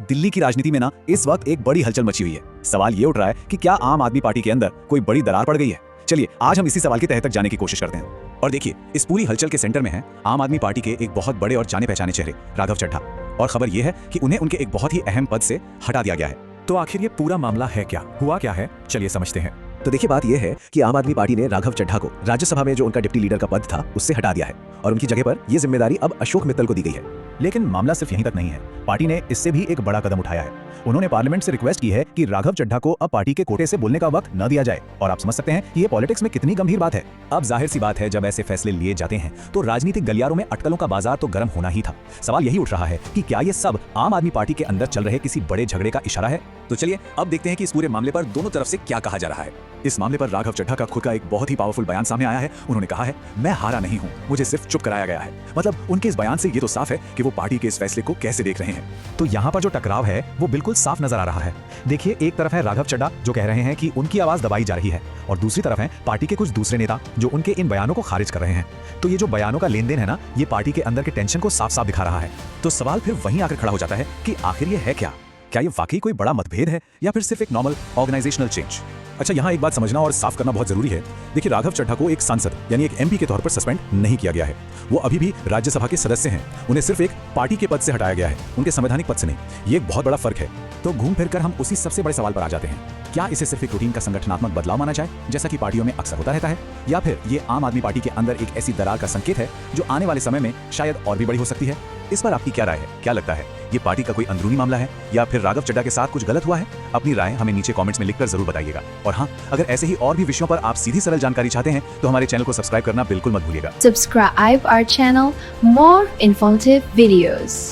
दिल्ली की राजनीति में ना इस वक्त एक बड़ी हलचल मची हुई है। सवाल ये उठ रहा है कि क्या आम आदमी पार्टी के अंदर कोई बड़ी दरार पड़ गई है। चलिए आज हम इसी सवाल की तह तक जाने की कोशिश करते हैं। और देखिए, इस पूरी हलचल के सेंटर में है आम आदमी पार्टी के एक बहुत बड़े और जाने पहचाने चेहरे राघव चड्ढा। और खबर यह है कि उन्हें उनके एक बहुत ही अहम पद से हटा दिया गया है। तो आखिर ये पूरा मामला है क्या, हुआ क्या है, चलिए समझते हैं। तो देखिए, बात यह है कि आम आदमी पार्टी ने राघव चड्ढा को राज्यसभा में जो उनका डिप्टी लीडर का पद था उससे हटा दिया है और उनकी जगह पर यह जिम्मेदारी अब अशोक मित्तल को दी गई है। लेकिन मामला सिर्फ यहीं तक नहीं है, पार्टी ने इससे भी एक बड़ा कदम उठाया है। उन्होंने पार्लियामेंट से रिक्वेस्ट की है कि राघव चड्ढा को अब पार्टी के कोटे से बोलने का वक्त न दिया जाए। और आप समझ सकते हैं कि ये पॉलिटिक्स में कितनी गंभीर बात है। अब जाहिर सी बात है, जब ऐसे फैसले लिए जाते हैं तो राजनीतिक गलियारों में अटकलों का बाजार तो गर्म होना ही था। सवाल यही उठ रहा है कि क्या ये सब आम आदमी पार्टी के अंदर चल रहे किसी बड़े झगड़े का इशारा है। तो चलिए अब देखते हैं कि इस पूरे मामले पर दोनों तरफ से क्या कहा जा रहा है। इस मामले पर राघव चड्ढा का खुद का एक बहुत ही पावरफुल बयान सामने आया है। उन्होंने कहा है, मैं हारा नहीं हूं, मुझे सिर्फ चुप कराया गया है। मतलब उनके इस बयान से ये तो साफ है कि वो पार्टी के इस फैसले को कैसे देख रहे हैं। तो यहाँ पर जो टकराव है वो बिल्कुल साफ नजर आ रहा है। देखिए, एक तरफ है राघव चड्ढा जो कह रहे हैं कि उनकी आवाज दबाई जा रही है, और दूसरी तरफ है पार्टी के कुछ दूसरे नेता जो उनके इन बयानों को खारिज कर रहे हैं। तो ये जो बयानों का लेन देन है ना, ये पार्टी के अंदर के टेंशन को साफ साफ दिखा रहा है। तो सवाल फिर वहीं आकर खड़ा हो जाता है कि आखिर ये है क्या ये वाकई कोई बड़ा मतभेद है या फिर सिर्फ एक नॉर्मल ऑर्गेनाइजेशनल चेंज। अच्छा, यहाँ एक बात समझना और साफ करना बहुत जरूरी है। देखिए, राघव चड्ढा को एक सांसद यानी एक एमपी के तौर पर सस्पेंड नहीं किया गया है। वो अभी भी राज्यसभा के सदस्य हैं। उन्हें सिर्फ एक पार्टी के पद से हटाया गया है, उनके संवैधानिक पद से नहीं। ये एक बहुत बड़ा फर्क है। तो घूम फिर कर हम उसी सबसे बड़े सवाल पर आ जाते हैं, क्या इसे सिर्फ एक रूटीन का संगठनात्मक बदलाव माना जाए जैसा कि पार्टियों में अक्सर होता रहता है, या फिर ये आम आदमी पार्टी के अंदर एक ऐसी दरार का संकेत है जो आने वाले समय में शायद और भी बड़ी हो सकती है। इस पर आपकी क्या राय है? क्या लगता है, ये पार्टी का कोई अंदरूनी मामला है या फिर राघव चड्ढा के साथ कुछ गलत हुआ है? अपनी राय हमें नीचे कमेंट्स में लिखकर जरूर बताइएगा। और हाँ, अगर ऐसे ही और भी विषयों पर आप सीधी सरल जानकारी चाहते हैं तो हमारे चैनल को सब्सक्राइब करना बिल्कुल मत भूलिएगा। Subscribe our channel, more informative videos.